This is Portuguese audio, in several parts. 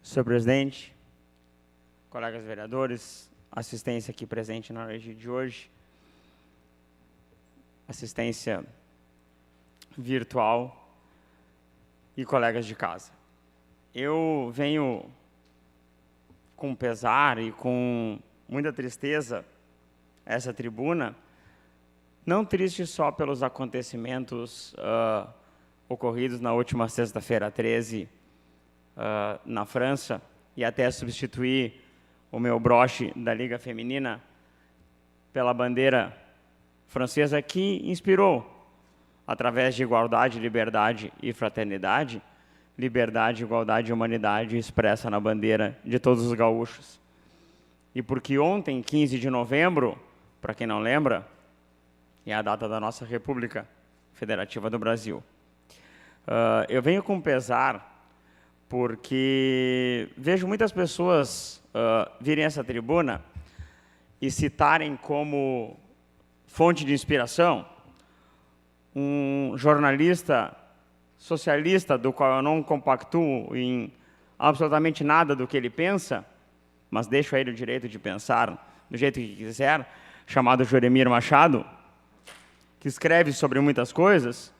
Senhor presidente, colegas vereadores, assistência aqui presente na noite de hoje, assistência virtual e colegas de casa. Eu venho com pesar e com muita tristeza a essa tribuna, não triste só pelos acontecimentos ocorridos na última sexta-feira 13 na França, e até substituir o meu broche da Liga Feminina pela bandeira francesa, que inspirou, através de igualdade, liberdade e fraternidade, liberdade, igualdade e humanidade expressa na bandeira de todos os gaúchos. E porque ontem, 15 de novembro, para quem não lembra, é a data da nossa República Federativa do Brasil. Eu venho com pesar porque vejo muitas pessoas virem a essa tribuna e citarem como fonte de inspiração um jornalista socialista, do qual eu não compactuo em absolutamente nada do que ele pensa, mas deixo a ele o direito de pensar do jeito que quiser, chamado Joremir Machado, que escreve sobre muitas coisas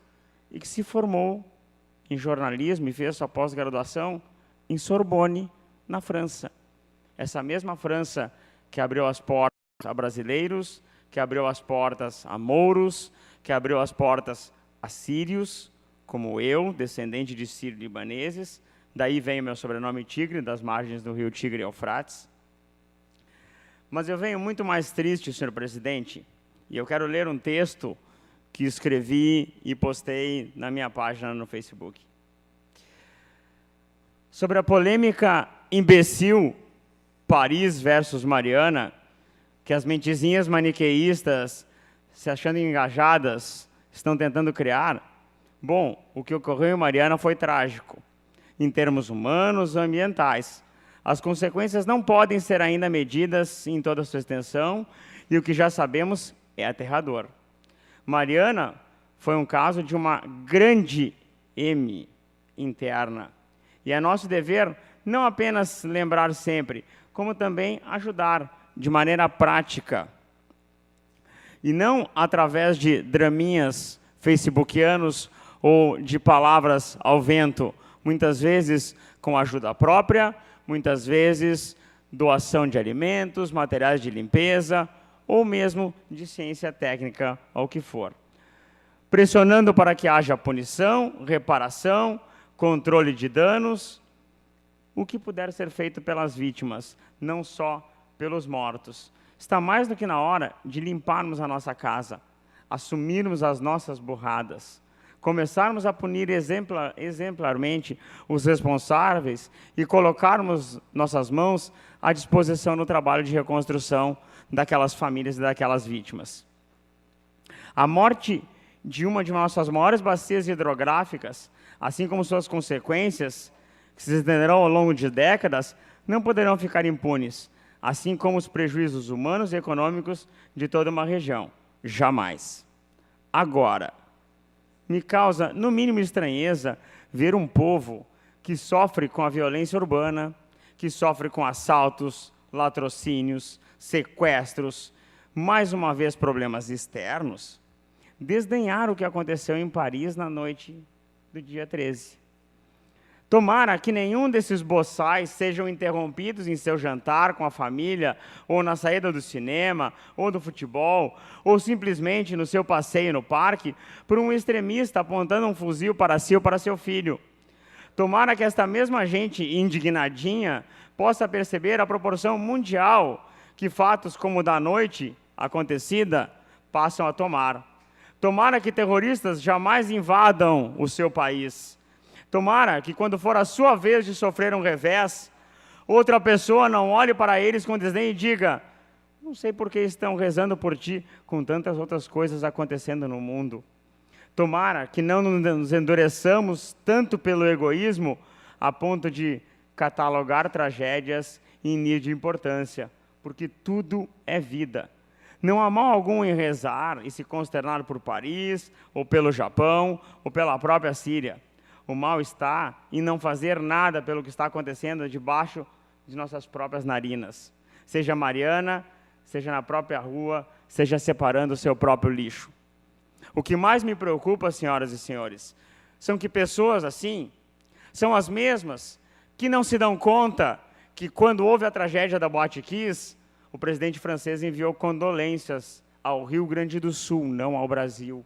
e que se formou em jornalismo e fez sua pós-graduação em Sorbonne, na França. Essa mesma França que abriu as portas a brasileiros, que abriu as portas a mouros, que abriu as portas a sírios, como eu, descendente de sírio-libaneses, daí vem o meu sobrenome Tigre, das margens do rio Tigre e Eufrates. Mas eu venho muito mais triste, senhor presidente, e eu quero ler um texto que escrevi e postei na minha página no Facebook. Sobre a polêmica imbecil Paris versus Mariana, que as mentezinhas maniqueístas, se achando engajadas, estão tentando criar. Bom, o que ocorreu em Mariana foi trágico, em termos humanos e ambientais. As consequências não podem ser ainda medidas em toda a sua extensão, e o que já sabemos é aterrador. Mariana foi um caso de uma grande M interna. E é nosso dever não apenas lembrar sempre, como também ajudar de maneira prática. E não através de draminhas facebookianos ou de palavras ao vento, muitas vezes com ajuda própria, muitas vezes doação de alimentos, materiais de limpeza, ou mesmo de ciência técnica, ao que for. Pressionando para que haja punição, reparação, controle de danos, o que puder ser feito pelas vítimas, não só pelos mortos. Está mais do que na hora de limparmos a nossa casa, assumirmos as nossas burradas, começarmos a punir exemplarmente os responsáveis e colocarmos nossas mãos à disposição no trabalho de reconstrução daquelas famílias e daquelas vítimas. A morte de uma de nossas maiores bacias hidrográficas, assim como suas consequências, que se estenderão ao longo de décadas, não poderão ficar impunes, assim como os prejuízos humanos e econômicos de toda uma região. Jamais. Agora, me causa, no mínimo, estranheza ver um povo que sofre com a violência urbana, que sofre com assaltos, latrocínios, sequestros, mais uma vez problemas externos, desdenhar o que aconteceu em Paris na noite do dia 13. Tomara que nenhum desses boçais sejam interrompidos em seu jantar com a família, ou na saída do cinema, ou do futebol, ou simplesmente no seu passeio no parque, por um extremista apontando um fuzil para si ou para seu filho. Tomara que esta mesma gente indignadinha possa perceber a proporção mundial que fatos como o da noite acontecida passam a tomar. Tomara que terroristas jamais invadam o seu país. Tomara que, quando for a sua vez de sofrer um revés, outra pessoa não olhe para eles com desdém e diga: não sei por que estão rezando por ti, com tantas outras coisas acontecendo no mundo. Tomara que não nos endureçamos tanto pelo egoísmo a ponto de catalogar tragédias em nível de importância, porque tudo é vida. Não há mal algum em rezar e se consternar por Paris, ou pelo Japão, ou pela própria Síria. O mal está em não fazer nada pelo que está acontecendo debaixo de nossas próprias narinas. Seja Mariana, seja na própria rua, seja separando o seu próprio lixo. O que mais me preocupa, senhoras e senhores, são que pessoas assim são as mesmas que não se dão conta que quando houve a tragédia da Boate Kiss, o presidente francês enviou condolências ao Rio Grande do Sul, não ao Brasil.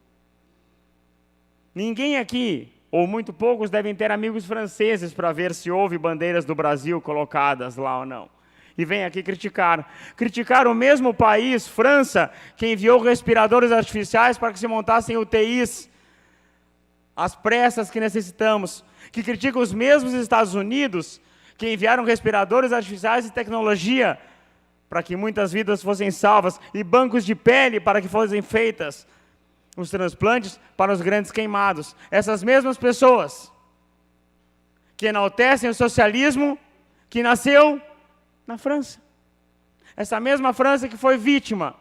Ninguém aqui, ou muito poucos, devem ter amigos franceses para ver se houve bandeiras do Brasil colocadas lá ou não. E vem aqui criticar o mesmo país, França, que enviou respiradores artificiais para que se montassem UTIs, as pressas que necessitamos, que critica os mesmos Estados Unidos, que enviaram respiradores artificiais e tecnologia para que muitas vidas fossem salvas, e bancos de pele para que fossem feitas os transplantes para os grandes queimados. Essas mesmas pessoas que enaltecem o socialismo que nasceu na França. Essa mesma França que foi vítima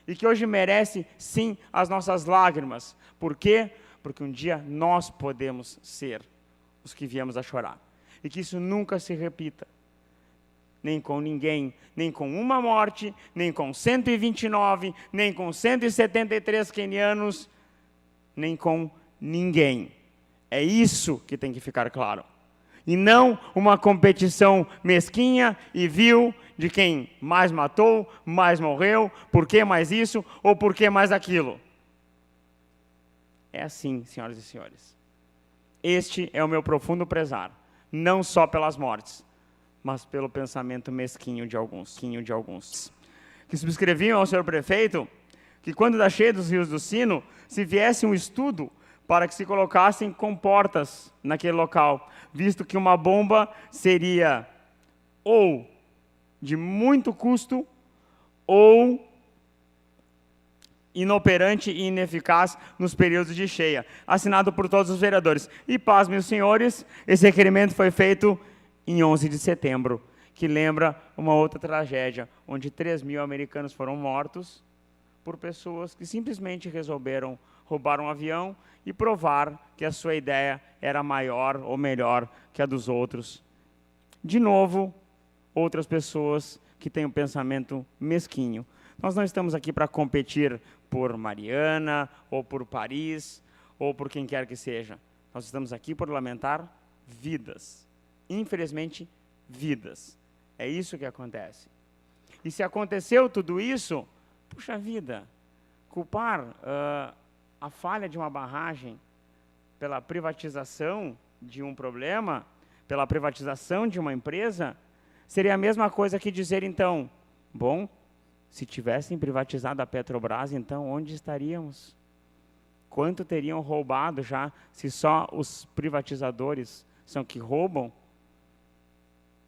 e que hoje merece, sim, as nossas lágrimas. Por quê? Porque um dia nós podemos ser os que viemos a chorar. E que isso nunca se repita. Nem com ninguém, nem com uma morte, nem com 129, nem com 173 quenianos, nem com ninguém. É isso que tem que ficar claro. E não uma competição mesquinha e vil de quem mais matou, mais morreu, por que mais isso ou por que mais aquilo. É assim, senhoras e senhores. Este é o meu profundo pesar, não só pelas mortes, mas pelo pensamento mesquinho de alguns. Que subscreviam ao senhor prefeito que quando da cheia dos rios do Sino, se viesse um estudo para que se colocassem comportas naquele local, visto que uma bomba seria ou de muito custo ou inoperante e ineficaz nos períodos de cheia, assinado por todos os vereadores. E, pasmem os senhores, esse requerimento foi feito em 11 de setembro, que lembra uma outra tragédia, onde 3.000 americanos foram mortos por pessoas que simplesmente resolveram roubar um avião e provar que a sua ideia era maior ou melhor que a dos outros. De novo, outras pessoas que têm um pensamento mesquinho. Nós não estamos aqui para competir por Mariana, ou por Paris, ou por quem quer que seja. Nós estamos aqui por lamentar vidas. Infelizmente, vidas. É isso que acontece. E se aconteceu tudo isso, puxa vida, culpar a falha de uma barragem pela privatização de um problema, pela privatização de uma empresa, seria a mesma coisa que dizer, então, bom, se tivessem privatizado a Petrobras, então onde estaríamos? Quanto teriam roubado já, se só os privatizadores são que roubam?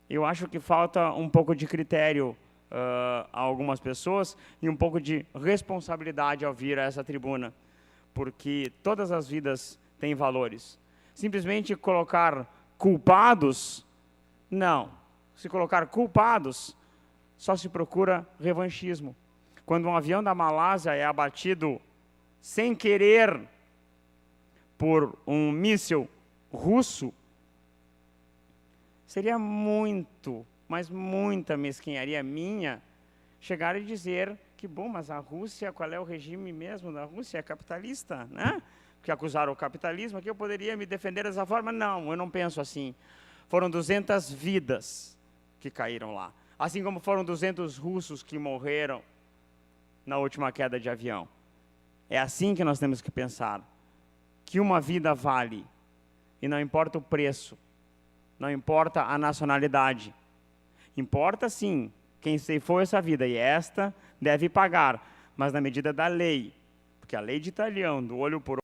Eu acho que falta um pouco de critério a algumas pessoas e um pouco de responsabilidade ao vir a essa tribuna, porque todas as vidas têm valores. Simplesmente colocar culpados, não. Se colocar culpados, só se procura revanchismo. Quando um avião da Malásia é abatido sem querer por um míssil russo, seria muito, mas muita mesquinharia minha chegar e dizer que, bom, mas a Rússia, qual é o regime mesmo da Rússia? É capitalista, né? Que acusaram o capitalismo, aqui eu poderia me defender dessa forma? Não, eu não penso assim. Foram 200 vidas que caíram lá. Assim como foram 200 russos que morreram na última queda de avião. É assim que nós temos que pensar. Que uma vida vale. E não importa o preço. Não importa a nacionalidade. Importa, sim, quem ceifou essa vida. E esta deve pagar. Mas na medida da lei. Porque a lei de Italião, do olho por olho,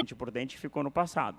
dente por dente, ficou no passado.